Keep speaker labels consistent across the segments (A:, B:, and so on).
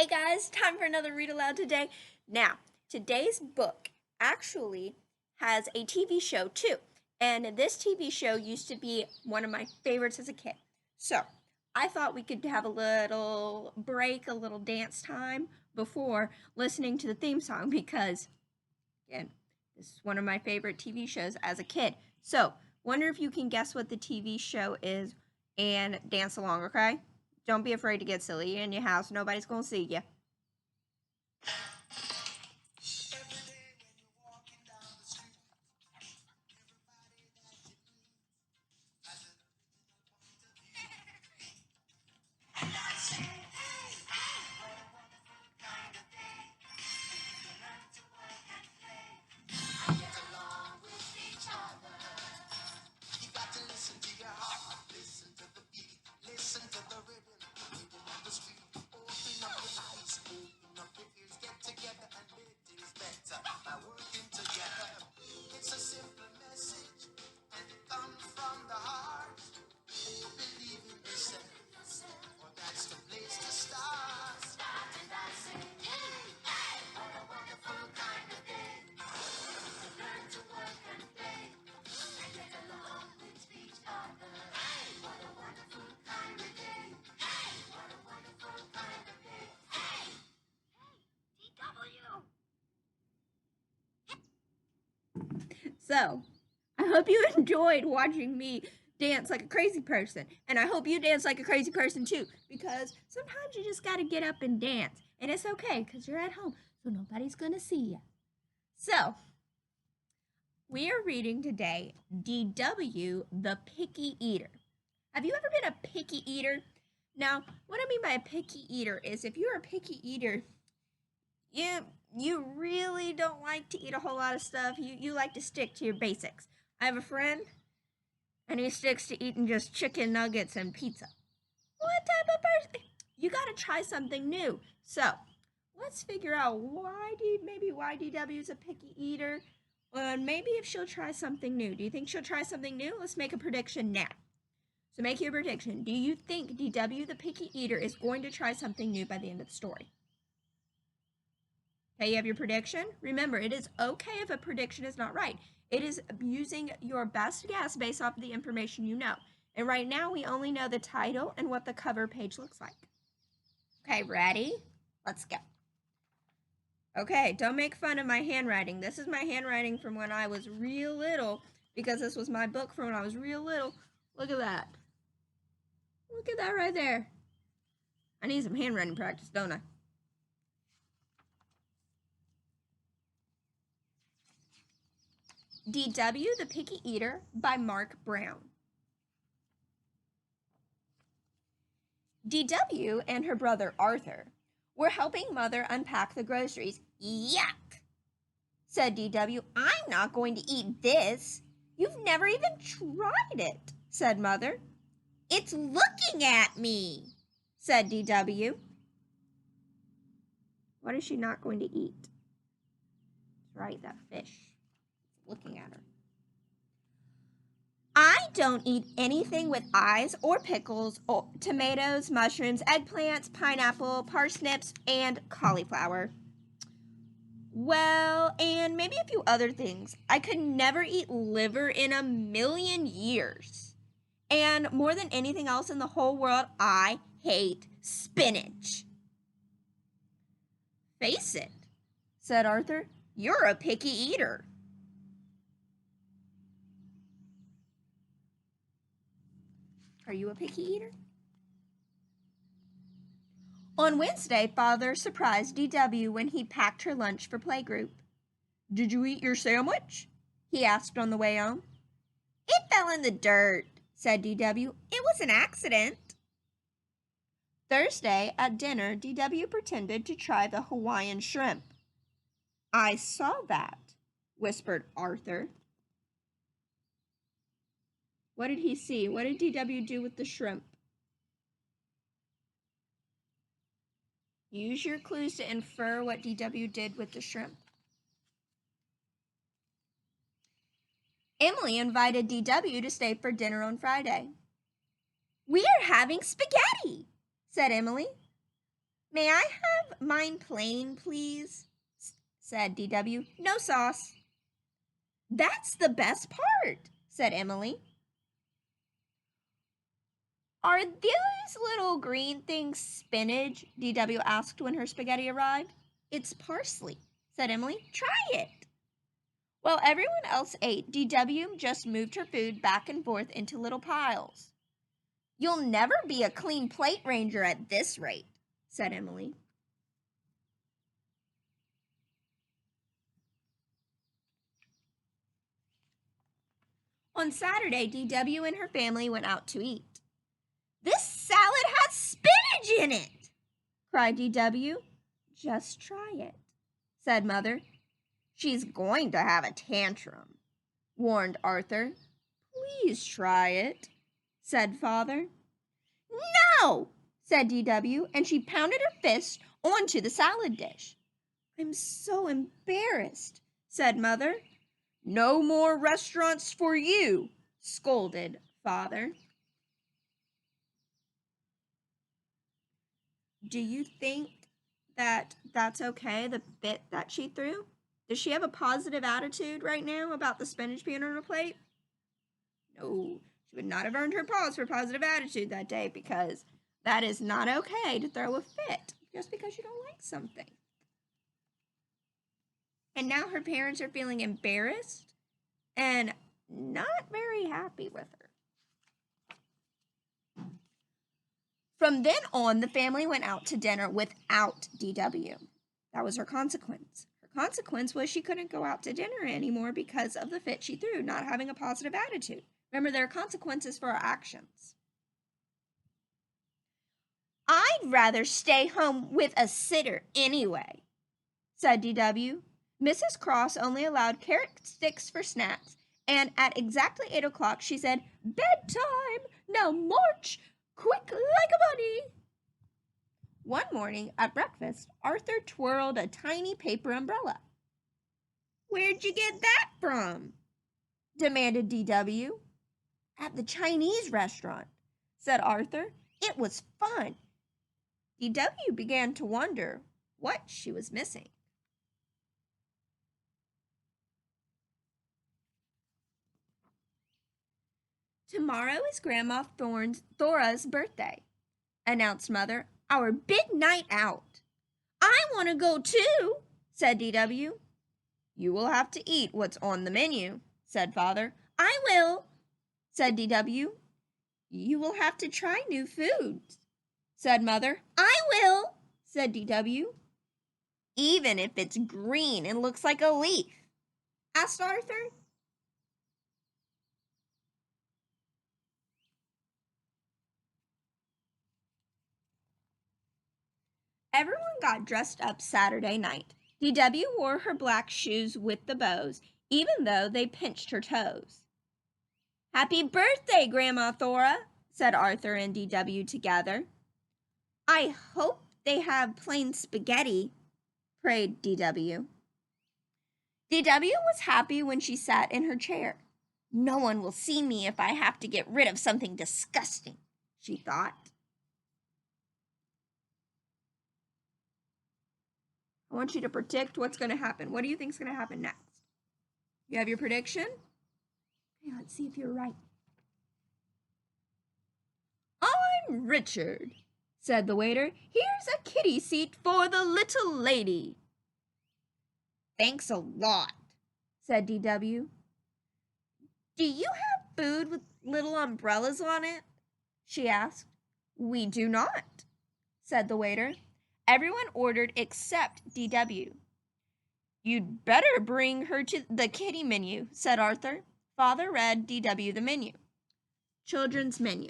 A: Hey guys, time for another read aloud today. Now, today's book actually has a TV show too. And this TV show used to be one of my favorites as a kid. So, I thought we could have a little break, a little dance time before listening to the theme song because, again, this is one of my favorite TV shows as a kid. So, wonder if you can guess what the TV show is and dance along, okay? Don't be afraid to get silly. You're in your house. Nobody's going to see you. So, I hope you enjoyed watching me dance like a crazy person. And I hope you dance like a crazy person too. Because sometimes you just gotta get up and dance. And it's okay because you're at home, so nobody's gonna see you. So, we are reading today DW the Picky Eater. Have you ever been a picky eater? Now, what I mean by a picky eater is if you're a picky eater, you really don't like to eat a whole lot of stuff. You like to stick to your basics. I have a friend, and he sticks to eating just chicken nuggets and pizza. What type of person? You got to try something new. So let's figure out why DW is a picky eater, and maybe if she'll try something new. Do you think she'll try something new? Let's make a prediction now. So make your prediction. Do you think DW the picky eater is going to try something new by the end of the story? Okay, you have your prediction? Remember, it is okay if a prediction is not right. It is using your best guess based off of the information you know. And right now, we only know the title and what the cover page looks like. Okay, ready? Let's go. Okay, don't make fun of my handwriting. This is my handwriting from when I was real little, because this was my book from when I was real little. Look at that. Look at that right there. I need some handwriting practice, don't I? DW the Picky Eater by Mark Brown. DW and her brother Arthur were helping Mother unpack the groceries. Yuck, said DW. I'm not going to eat this. You've never even tried it, said Mother. It's looking at me, said DW. What is she not going to eat? That's right, that fish. Looking at her. I don't eat anything with eyes or pickles or tomatoes, mushrooms, eggplants, pineapple, parsnips, and cauliflower. Well, and maybe a few other things. I could never eat liver in a million years. And more than anything else in the whole world, I hate spinach. Face it, said Arthur. You're a picky eater. Are you a picky eater? On Wednesday, Father surprised DW when he packed her lunch for playgroup. Did you eat your sandwich? He asked on the way home. It fell in the dirt, said DW. It was an accident. Thursday, at dinner, DW pretended to try the Hawaiian shrimp. I saw that, whispered Arthur. What did he see? What did DW do with the shrimp? Use your clues to infer what DW did with the shrimp. Emily invited DW to stay for dinner on Friday. We are having spaghetti, said Emily. May I have mine plain, please? Said DW. No sauce. That's the best part, said Emily. Are these little green things spinach? DW asked when her spaghetti arrived. It's parsley, said Emily. Try it. While everyone else ate, DW just moved her food back and forth into little piles. You'll never be a clean plate ranger at this rate, said Emily. On Saturday, DW and her family went out to eat. This salad has spinach in it, cried DW. Just try it, said Mother. She's going to have a tantrum, warned Arthur. Please try it, said Father. No, said DW, and she pounded her fist onto the salad dish. I'm so embarrassed, said Mother. No more restaurants for you, scolded Father. Do you think that that's okay, the bit that she threw? Does she have a positive attitude right now about the spinach being on her plate? No, she would not have earned her pause for positive attitude that day, because that is not okay to throw a fit just because you don't like something. And now her parents are feeling embarrassed and not very happy with her. From then on, the family went out to dinner without DW. That was her consequence. Her consequence was she couldn't go out to dinner anymore because of the fit she threw, not having a positive attitude. Remember, there are consequences for our actions. I'd rather stay home with a sitter anyway, said DW. Mrs. Cross only allowed carrot sticks for snacks, and at exactly 8 o'clock she said, Bedtime! Now march! Quick like a bunny! One morning at breakfast, Arthur twirled a tiny paper umbrella. Where'd you get that from? Demanded DW. At the Chinese restaurant, said Arthur. It was fun. DW began to wonder what she was missing. Tomorrow is Grandma Thora's birthday, announced Mother. Our big night out. I want to go too, said DW. You will have to eat what's on the menu, said Father. I will, said DW. You will have to try new foods, said Mother. I will, said DW. Even if it's green and looks like a leaf, asked Arthur. Everyone got dressed up Saturday night. DW wore her black shoes with the bows, even though they pinched her toes. Happy birthday, Grandma Thora, said Arthur and DW together. I hope they have plain spaghetti, prayed DW. DW was happy when she sat in her chair. No one will see me if I have to get rid of something disgusting, she thought. I want you to predict what's going to happen. What do you think is going to happen next? You have your prediction? Okay, let's see if you're right. I'm Richard, said the waiter. Here's a kitty seat for the little lady. Thanks a lot, said DW. Do you have food with little umbrellas on it? She asked. We do not, said the waiter. Everyone ordered except DW. You'd better bring her to the kitty menu, said Arthur. Father read DW the menu. Children's menu.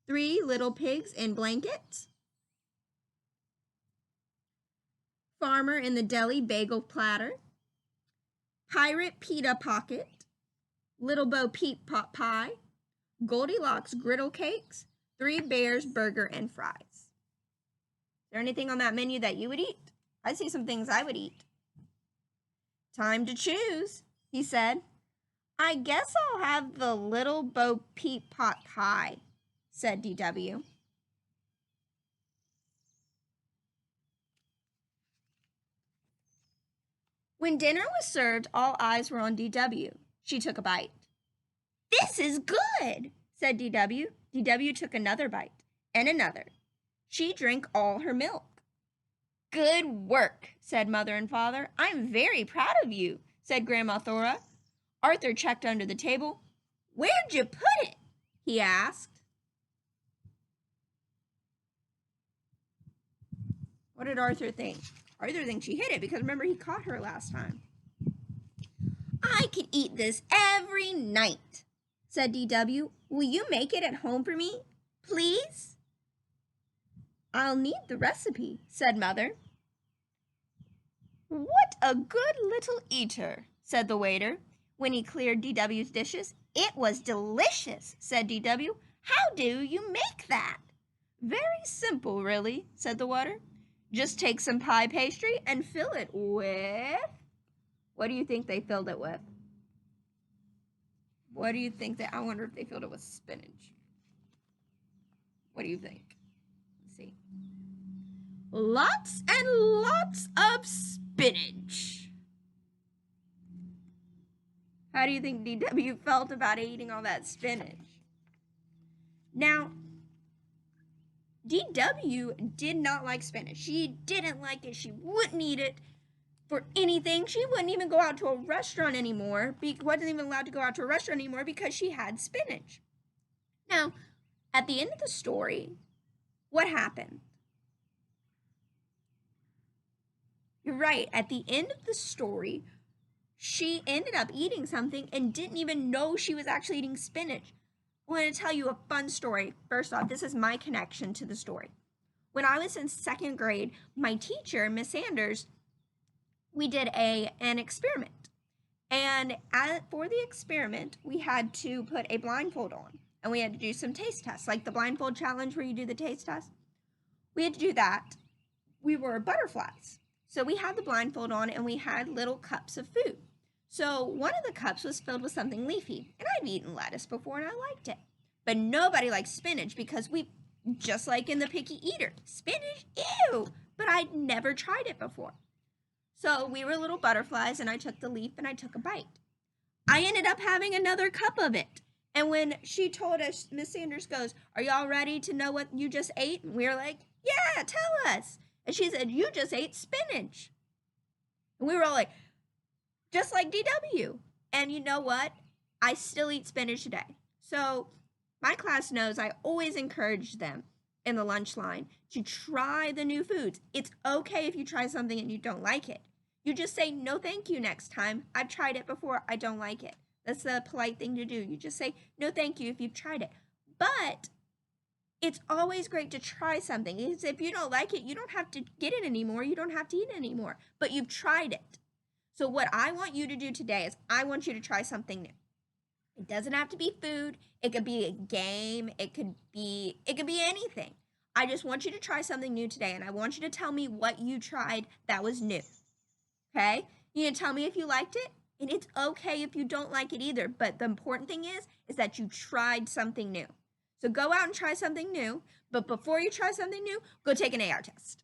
A: 3 little pigs in blankets. Farmer in the deli bagel platter. Pirate pita pocket. Little Bo Peep pot pie. Goldilocks griddle cakes. 3 bears burger and fries. Is there anything on that menu that you would eat? I see some things I would eat. Time to choose, he said. I guess I'll have the Little Bo Peep pot pie, said DW. When dinner was served, all eyes were on DW. She took a bite. "This is good," said DW. DW took another bite, and another. She drank all her milk. "Good work," said Mother and Father. "I'm very proud of you," said Grandma Thora. Arthur checked under the table. "Where'd you put it?" he asked. What did Arthur think? Arthur thinks she hid it because remember he caught her last time. "I could eat this every night," said DW. "Will you make it at home for me, please?" "I'll need the recipe," said Mother. "What a good little eater," said the waiter when he cleared DW's dishes. "It was delicious," said DW. "How do you make that?" "Very simple, really," said the waiter. "Just take some pie pastry and fill it with..." What do you think they filled it with? What do you think I wonder if they filled it with spinach. What do you think? Let's see. Lots and lots of spinach. How do you think DW felt about eating all that spinach? Now, DW did not like spinach. She didn't like it. She wouldn't eat it for anything. She wouldn't even go out to a restaurant anymore. Wasn't even allowed to go out to a restaurant anymore because she had spinach. Now, at the end of the story, what happened? You're right. At the end of the story, she ended up eating something and didn't even know she was actually eating spinach. I want to tell you a fun story. First off, this is my connection to the story. When I was in 2nd grade, my teacher, Miss Sanders, we did an experiment. And for the experiment, we had to put a blindfold on. And we had to do some taste tests, like the blindfold challenge where you do the taste test. We had to do that. We were butterflies. So we had the blindfold on and we had little cups of food. So one of the cups was filled with something leafy. And I've eaten lettuce before and I liked it. But nobody likes spinach because just like in the picky eater, spinach, ew! But I'd never tried it before. So we were little butterflies and I took the leaf and I took a bite. I ended up having another cup of it. And when she told us, Miss Sanders goes, "Are y'all ready to know what you just ate?" And we were like, "Yeah, tell us." And she said, "You just ate spinach." And we were all like, just like DW. And you know what? I still eat spinach today. So my class knows I always encourage them in the lunch line to try the new foods. It's okay if you try something and you don't like it. You just say, "No, thank you" next time. "I've tried it before. I don't like it." That's the polite thing to do. You just say, "No, thank you" if you've tried it. But it's always great to try something. Because if you don't like it, you don't have to get it anymore. You don't have to eat it anymore. But you've tried it. So what I want you to do today is I want you to try something new. It doesn't have to be food. It could be a game. It could be anything. I just want you to try something new today, and I want you to tell me what you tried that was new. Okay? You can tell me if you liked it, and it's okay if you don't like it either, but the important thing is that you tried something new. So go out and try something new, but before you try something new, go take an AR test.